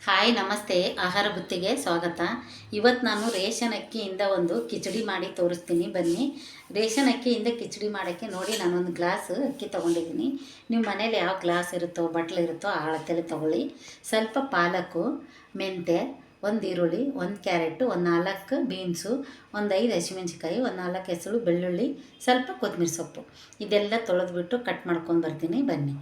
Hi ನಮಸ್ತೆ, ಆಹಾರ ಬುತ್ತಿಗೆ ಸ್ವಾಗತ. ಇವತ್ತು ನಾನು ರೇಷನ್ ಅಕ್ಕಿಯಿಂದ ಒಂದು ಕಿಚಡಿ ಮಾಡಿ ತೋರಿಸ್ತೀನಿ, ಬನ್ನಿ. ರೇಷನ್ ಅಕ್ಕಿಯಿಂದ ಕಿಚಡಿ ಮಾಡೋಕ್ಕೆ ನೋಡಿ, ನಾನೊಂದು ಗ್ಲಾಸ್ ಅಕ್ಕಿ ತೊಗೊಂಡಿದ್ದೀನಿ. ನಿಮ್ಮ ಮನೇಲಿ ಯಾವ ಗ್ಲಾಸ್ ಇರುತ್ತೋ ಬಟ್ಲಿರುತ್ತೋ ಆ ಅಳತೆಯಲ್ಲಿ ತೊಗೊಳ್ಳಿ. ಸ್ವಲ್ಪ ಪಾಲಕ್ಕು, ಮೆಂತ್ಯ, ಒಂದು ಈರುಳ್ಳಿ, ಒಂದು ಕ್ಯಾರೆಟು, ಒಂದು 4 ಬೀನ್ಸು, ಒಂದು 5 ಹಸಿಮೆಣ್ಸಿಕಾಯಿ, ಒಂದು 4 ಹೆಸರು ಬೆಳ್ಳುಳ್ಳಿ, ಸ್ವಲ್ಪ ಕೊತ್ತಂಬರಿ ಸೊಪ್ಪು. ಇದೆಲ್ಲ ತೊಳೆದ್ಬಿಟ್ಟು ಕಟ್ ಮಾಡ್ಕೊಂಡು ಬರ್ತೀನಿ, ಬನ್ನಿ.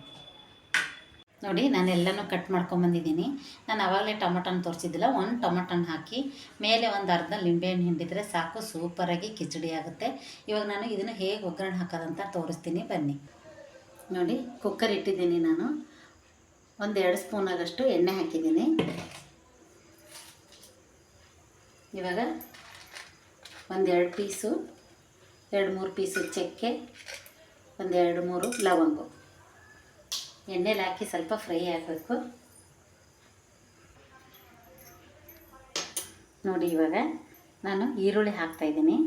ನೋಡಿ, ನಾನೆಲ್ಲನೂ ಕಟ್ ಮಾಡ್ಕೊಂಬಂದಿದ್ದೀನಿ. ನಾನು ಆವಾಗಲೇ ಟೊಮಟೊನ ತೋರಿಸಿದ್ದಿಲ್ಲ, ಒಂದು ಟೊಮಟೊನ ಹಾಕಿ ಮೇಲೆ ಒಂದು ಅರ್ಧ ಲಿಂಬೆಹಣ್ಣು ಹಿಂಡಿದರೆ ಸಾಕು, ಸೂಪರಾಗಿ ಕಿಚಡಿ ಆಗುತ್ತೆ. ಇವಾಗ ನಾನು ಇದನ್ನು ಹೇಗೆ ಒಗ್ಗರಣೆ ಹಾಕೋದಂತ ತೋರಿಸ್ತೀನಿ, ಬನ್ನಿ. ನೋಡಿ, ಕುಕ್ಕರ್ ಇಟ್ಟಿದ್ದೀನಿ. ನಾನು ಒಂದು 2 ಸ್ಪೂನಾಗಷ್ಟು ಎಣ್ಣೆ ಹಾಕಿದ್ದೀನಿ. ಇವಾಗ ಒಂದು 2-3 ಪೀಸು ಚಕ್ಕೆ, ಒಂದು 2-3 ಲವಂಗ ಎಣ್ಣೆಲಿ ಹಾಕಿ ಸ್ವಲ್ಪ ಫ್ರೈ ಆಗಬೇಕು. ನೋಡಿ, ಇವಾಗ ನಾನು ಈರುಳ್ಳಿ ಹಾಕ್ತಾಯಿದ್ದೀನಿ.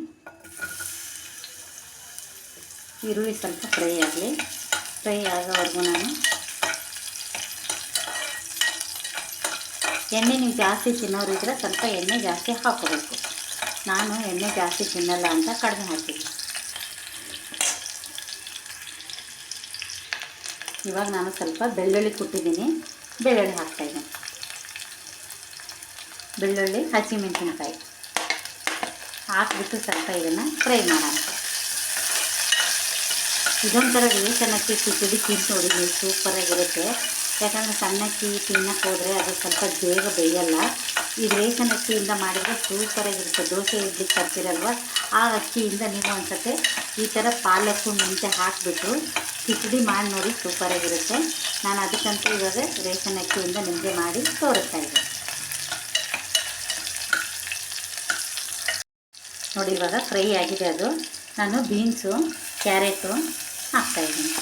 ಈರುಳ್ಳಿ ಸ್ವಲ್ಪ ಫ್ರೈ ಆಗಲಿ. ಫ್ರೈ ಆಗೋವರೆಗೂ ನಾನು ಎಣ್ಣೆ ನೀವು ಜಾಸ್ತಿ ತಿನ್ನೋರಿದ್ರೆ ಸ್ವಲ್ಪ ಎಣ್ಣೆ ಜಾಸ್ತಿ ಹಾಕೋಬೇಕು. ನಾನು ಎಣ್ಣೆ ಜಾಸ್ತಿ ತಿನ್ನಲ್ಲ ಅಂತ ಕಡಿಮೆ ಹಾಕಿದ್ದೀನಿ. ಇವಾಗ ನಾನು ಸ್ವಲ್ಪ ಬೆಳ್ಳುಳ್ಳಿ ಕುಟ್ಟಿದ್ದೀನಿ, ಬೆಳ್ಳುಳ್ಳಿ ಹಾಕ್ತಾಯಿದ್ದೀನಿ. ಬೆಳ್ಳುಳ್ಳಿ, ಹಸಿಮೆಣಸಿನಕಾಯಿ ಹಾಕಿಬಿಟ್ಟು ಸ್ವಲ್ಪ ಇದನ್ನು ಫ್ರೈ ಮಾಡೋಣ. ಇದೊಂಥರ ರೇಷನ್ ಅಕ್ಕಿ ಕಿಚಡಿ ತಿಂದು ನೋಡಿ, ನೀವು ಸೂಪರಾಗಿರುತ್ತೆ. ಯಾಕಂದರೆ ಸಣ್ಣ ಅಕ್ಕಿ ತಿನ್ನಕ್ಕೆ ಹೋದರೆ ಅದು ಸ್ವಲ್ಪ ಬೇಗ ಬೇಯಲ್ಲ. ಈ ರೇಷನ್ ಅಕ್ಕಿಯಿಂದ ಮಾಡಿದರೆ ಸೂಪರಾಗಿರುತ್ತೆ. ದೋಸೆ ಇಡ್ಲಿಕ್ಕೆ ತರ್ತಿರಲ್ವ, ಆ ಅಕ್ಕಿಯಿಂದ ನೀವು ಒಂದ್ಸತಿ ಈ ಥರ ಪಾಲಕ್ಕು ಮೆಂತ್ಯ ಹಾಕಿಬಿಟ್ಟು ಕಿಚಡಿ ಮಾಡಿ ನೋಡಿ, ಸೂಪರಾಗಿರುತ್ತೆ. ನಾನು ಅದಕ್ಕಂತೂ ಇವಾಗ ರೇಷನ್ ಅಕ್ಕಿಯಿಂದ ನಿಮಗೆ ಮಾಡಿ ತೋರಿಸ್ತಾ ಇದ್ದೆ. ನೋಡಿ, ಇವಾಗ ಫ್ರೈ ಆಗಿದೆ ಅದು. ನಾನು ಬೀನ್ಸು, ಕ್ಯಾರೆಟು ಹಾಕ್ತಾಯಿದ್ದೀನಿ.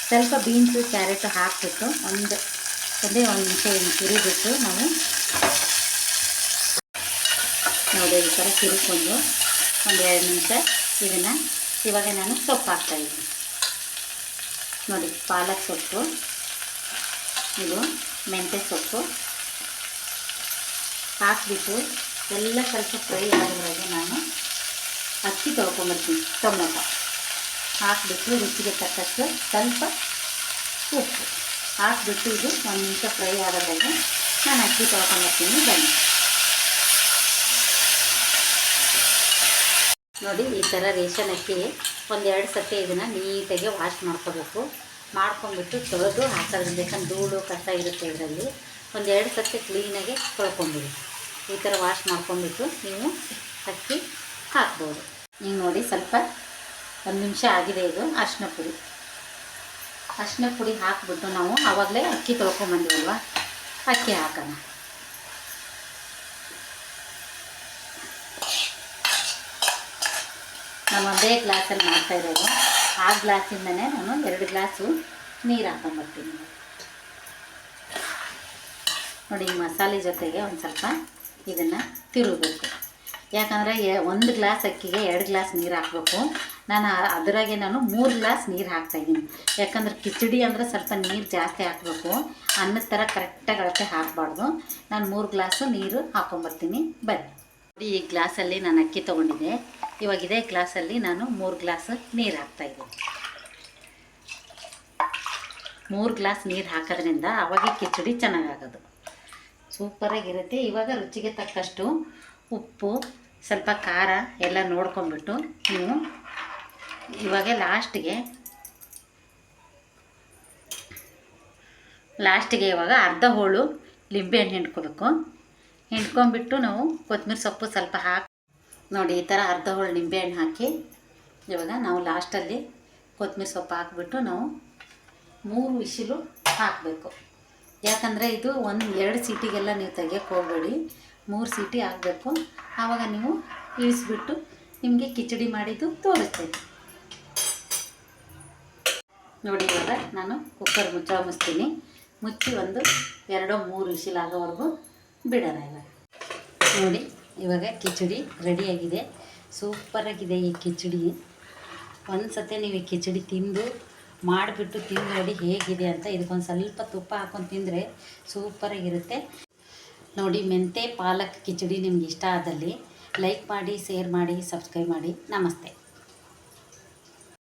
ಸ್ವಲ್ಪ ಬೀನ್ಸು ಕ್ಯಾರೆಟು ಹಾಕಿಬಿಟ್ಟು ಒಂದೇ ಒಂದು ನಿಮಿಷ ತಿರುಗಿಬಿಟ್ಟು ನಾವು ನೋಡಿ ಈ ಥರ ತಿರುಗಿಕೊಂಡು ಒಂದು 2 ನಿಮಿಷ ಇದನ್ನು. ಇವಾಗ ನಾನು ಸೊಪ್ಪು ಹಾಕ್ತಾಯಿದ್ದೀನಿ. ನೋಡಿ, ಪಾಲಕ್ ಸೊಪ್ಪು, ಇದು ಮೆಂತ್ಯ ಸೊಪ್ಪು ಹಾಕಿಬಿಟ್ಟು ಎಲ್ಲ ಸ್ವಲ್ಪ ಫ್ರೈ ಆಗೋದ್ರಾಗೆ ನಾನು ಅಕ್ಕಿ ತೊಳ್ಕೊಂಬರ್ತೀನಿ. ಟೊಮೆಟೊ ಹಾಕಿಬಿಟ್ಟು ರುಚಿಗೆ ತಕ್ಕಷ್ಟು ಸ್ವಲ್ಪ ಉಪ್ಪು ಹಾಕಿಬಿಟ್ಟು ಇದು 1 ನಿಮಿಷ ಫ್ರೈ ಆಗೋದ್ರಾಗೆ ನಾನು ಅಕ್ಕಿ ತೊಳ್ಕೊಂಬರ್ತೀನಿ, ಬನ್ನಿ. ನೋಡಿ, ಈ ಥರ ರೇಷನ್ ಅಕ್ಕಿ ಒಂದು 2 ಸತಿ ಇದನ್ನು ನೀಟಾಗಿ ವಾಶ್ ಮಾಡ್ಕೋಬೇಕು. ಮಾಡ್ಕೊಂಬಿಟ್ಟು ತೊಳೆದು ಹಾಕೋದ್ರಿಂದ, ಯಾಕಂದ್ರೆ ಧೂಳು ಕಸ ಇರುತ್ತೆ ಇದರಲ್ಲಿ. ಒಂದು 2 ಸತಿ ಕ್ಲೀನಾಗಿ ತೊಳ್ಕೊಂಬಿಡಿ. ಈ ಥರ ವಾಶ್ ಮಾಡ್ಕೊಂಬಿಟ್ಟು ನೀವು ಅಕ್ಕಿ ಹಾಕ್ಬೋದು. ಈಗ ನೋಡಿ, ಸ್ವಲ್ಪ 1 ನಿಮಿಷ ಆಗಿದೆ. ಇದು ಅರಿಶಿನ ಪುಡಿ ಹಾಕಿಬಿಟ್ಟು ನಾವು ಆವಾಗಲೇ ಅಕ್ಕಿ ತೊಳ್ಕೊಂಬಂದಿವಲ್ವ, ಅಕ್ಕಿ ಹಾಕೋಣ. ನಾನು ಒಂದೇ ಗ್ಲಾಸಲ್ಲಿ ಮಾಡ್ತಾಯಿರೋದು. ಆ ಗ್ಲಾಸಿಂದನೇ ನಾನು 2 ಗ್ಲಾಸು ನೀರು ಹಾಕೊಂಬರ್ತೀನಿ. ನೋಡಿ, ಈ ಮಸಾಲೆ ಜೊತೆಗೆ ಒಂದು ಸ್ವಲ್ಪ ಇದನ್ನು ತಿರುಗಬೇಕು. ಯಾಕಂದರೆ 1 ಗ್ಲಾಸ್ ಅಕ್ಕಿಗೆ 2 ಗ್ಲಾಸ್ ನೀರು ಹಾಕಬೇಕು. ನಾನು ಅದರಾಗೆ 3 ಗ್ಲಾಸ್ ನೀರು ಹಾಕ್ತಾಯಿದ್ದೀನಿ. ಯಾಕಂದ್ರೆ ಕಿಚಡಿ ಅಂದರೆ ಸ್ವಲ್ಪ ನೀರು ಜಾಸ್ತಿ ಹಾಕಬೇಕು, ಅನ್ನದ ಥರ ಕರೆಕ್ಟಾಗಿ ಅಳತೆ ಹಾಕಬಾರ್ದು. ನಾನು 3 ಗ್ಲಾಸು ನೀರು ಹಾಕ್ಕೊಂಬರ್ತೀನಿ, ಬನ್ನಿ. ನೋಡಿ, ಈ ಗ್ಲಾಸಲ್ಲಿ ನಾನು ಅಕ್ಕಿ ತೊಗೊಂಡಿದ್ದೆ. ಇವಾಗ ಇದೇ ಗ್ಲಾಸಲ್ಲಿ ನಾನು 3 ಗ್ಲಾಸ್ ನೀರು ಹಾಕ್ತಾಯಿದ್ದೀನಿ. 3 ಗ್ಲಾಸ್ ನೀರು ಹಾಕೋದ್ರಿಂದ ಅವಾಗ ಕಿಚಡಿ ಚೆನ್ನಾಗಾಗೋದು, ಸೂಪರಾಗಿರುತ್ತೆ. ಇವಾಗ ರುಚಿಗೆ ತಕ್ಕಷ್ಟು ಉಪ್ಪು, ಸ್ವಲ್ಪ ಖಾರ ಎಲ್ಲ ನೋಡ್ಕೊಂಬಿಟ್ಟು ನೀವು ಇವಾಗ ಲಾಸ್ಟಿಗೆ ಇವಾಗ ಅರ್ಧ ಹೋಳು ಲಿಂಬೆಹಣ್ಣು ಹಿಂಡ್ಕೊಂಬಿಟ್ಟು ನಾವು ಕೊತ್ತಂಬರಿ ಸೊಪ್ಪು ಸ್ವಲ್ಪ ಹಾಕಿ ನೋಡಿ, ಈ ಥರ ಅರ್ಧ ಹೋಳು ನಿಂಬೆಹಣ್ಣು ಹಾಕಿ ಇವಾಗ ನಾವು ಲಾಸ್ಟಲ್ಲಿ ಕೊತ್ತಂಬರಿ ಸೊಪ್ಪು ಹಾಕಿಬಿಟ್ಟು ನಾವು 3 ವಿಶಿಲು ಹಾಕಬೇಕು. ಯಾಕಂದರೆ ಇದು 1-2 ಸೀಟಿಗೆಲ್ಲ ನೀವು ತೆಗಿಯೋಕ್ಕೆ ಹೋಗಬೇಡಿ, 3 ಸೀಟಿ ಆಗಬೇಕು. ಆವಾಗ ನೀವು ಇಳಿಸ್ಬಿಟ್ಟು ನಿಮಗೆ ಕಿಚಡಿ ಮಾಡಿದ್ದು ತೋರಿಸ್ತೇನೆ. ನೋಡಿ, ಇವಾಗ ನಾನು ಕುಕ್ಕರ್ ಮುಚ್ಚಿಸ್ತೀನಿ. ಮುಚ್ಚಿ ಒಂದು 2-3 ವಿಶಿಲ್ ಆಗೋವರೆಗೂ ಬಿಡೋಣ. ನೋಡಿ, ಇವಾಗ ಕಿಚಡಿ ರೆಡಿಯಾಗಿದೆ. ಸೂಪರಾಗಿದೆ ಈ ಕಿಚಡಿ. ಒಂದು ಸತಿ ನೀವು ಈ ಕಿಚಡಿ ಮಾಡಿಬಿಟ್ಟು ತಿಂದು ನೋಡಿ ಹೇಗಿದೆ ಅಂತ. ಇದಕ್ಕೊಂದು ಸ್ವಲ್ಪ ತುಪ್ಪ ಹಾಕ್ಕೊಂಡು ತಿಂದರೆ ಸೂಪರಾಗಿರುತ್ತೆ. ನೋಡಿ, ಮೆಂತೆ ಪಾಲಕ್ ಕಿಚಡಿ ನಿಮ್ಗೆ ಇಷ್ಟ ಆದಲ್ಲಿ ಲೈಕ್ ಮಾಡಿ, ಶೇರ್ ಮಾಡಿ, ಸಬ್ಸ್ಕ್ರೈಬ್ ಮಾಡಿ. ನಮಸ್ತೆ.